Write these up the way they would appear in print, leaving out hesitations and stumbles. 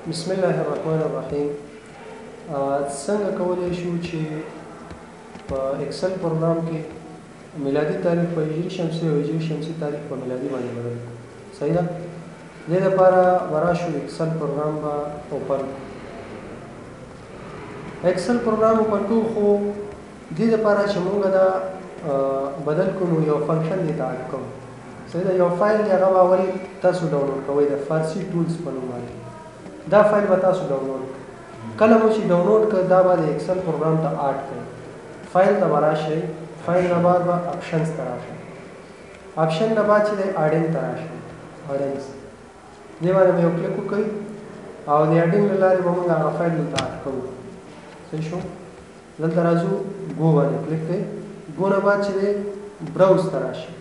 بسم الله الرحمن الرحیم. څنګه کولی شو چې په ایکسل پروګرام کې میلادي تاریخ په هجري شمسي او هجري شمسي تاریخ په میلادي باندې بدل کړو؟ صحیح ده. دې لپاره وراشو ایکسل پروګرام به اوپن ایکسل پروګرام اوپن کوو، خو دې لپاره چې موږ دا بدل کړو یو فنکشن دې ته اډ کوو. صحیح ده. یو فایل دی هغه اول تاسو ډاونلوډ کوئ د فارسي ټولز په نوم باندې. دا فایل به تاسو ډاونلوډ کله مو چې ډاونلوډ کړ دا به د ایکسل پروګرام ته اډ کړئ. فایل ته به راشئ، فایل نه بعد به اپشنز ته راشئ، اپشن نه بعد چې دی اډین ته راشئ. اډینز دې باندې به یو کلیک وکړئ او د اډین له لارې به موږ هغه فایل دلته اډ کوو. صحیح شو. دلته راځو، ګو باندې کلیک کړئ. ګو نه بعد چې دی براوز ته راشئ.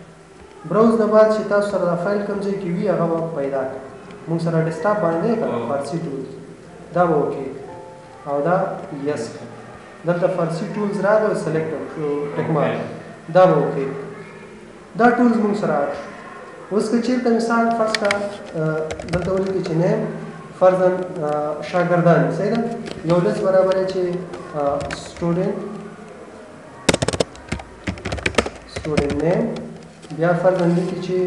براوز نه بعد چې تاسو سره دا فایل کوم ځای کې وي هغه به پیدا کړئ. موږ سره ډیسکټاپ باندې دی کنه فارسي ټولز، دا به اوکې او دا یس. دلته فارسي ټولز راغی، سلیکټ شو ټیک مارک، دا به اوکې. دا ټولز موږ سره اډ. اوس که چېرته مثال فرض کا دلته ولیکئ چې نیم فرضاً شاګردان. صحیح ده. یو لیست برابر دی چې سټوډنټ نیم، بیا فرضاً لیکي چې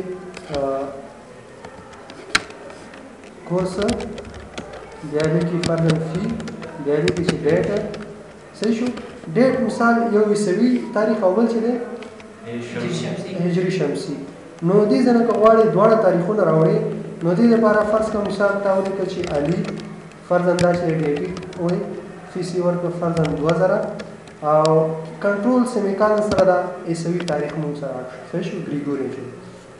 کورس، بیا لیکي فرضاً فی، بیا لیکي چې ډیټ. صحیح شو. ډیټ مثال یو عیسوي تاریخ او بل چې دی هجري شمسي. نو دې ځنه که غواړئ دواړه تاریخونه راوړئ، نو دې لپاره فرض کړه مثال تا ولیکل چې علي فرضاً دا چې ډیټ وایي، فی سی ورکړه فرضاً 2000 او کنټرول سیمیکالن سره دا عیسوي تاریخ موږ سره اډ شو. صحیح شو. ګریګورین شو.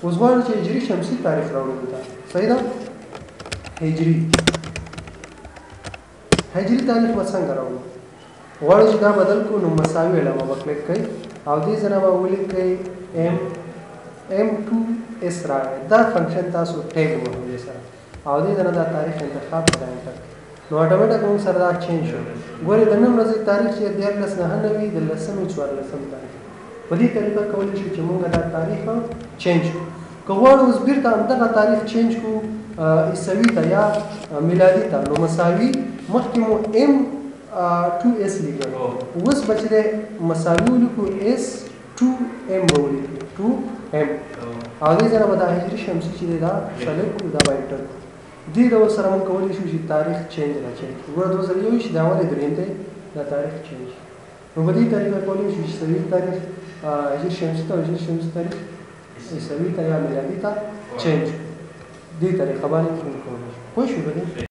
اوس غواړو چې هجري شمسي تاریخ راوړو دلته. صحیح ده. هجري تاریخ به څنګه راوړو؟ غواړو چې دا بدل کړو، نو مساوي علامه به کلیک کړئ او دې ځنه به ولیکئ M2S راغی. دا فنکشن تاسو ټیګ ووهئ دې سره او دې ځنه دا تاریخ انتخاب کړئ، انټر کړئ. نو اټومیټک موږ سره دا چینج شو. ګورئ د نن ورځې تاریخ چې 1399 د 10/14 تاریخ. په دې طریقه کولی شو چې موږ دا تاریخ چینج کړو. که غواړو اوس بیرته همدغه تاریخ چینج کړو عیسوي ته یا میلادي ته، نو مساوي مخکې مو M2S لیکل، اوس به چې دی مساوي ولیکو S2M به ولیکو 2M او دې ځنه به دا هجري شمسي چې دی دا سلیکټ کړو، دا به انټر کړو. دې ډول سره موږ کولی شو چې تاریخ چینج راچینج کړو. ګوره 2021 دا ولې درېیم دی دا تاریخ چینج. نو په دې طریقه کولی شو چې عیسوي تاریخ هجري شمسي ته او هجري شمسي تاریخ عیسوي ته یا میلادي ته چینج کړو. دې طریقه باندې موږ کولی شو. پوه شو په دې؟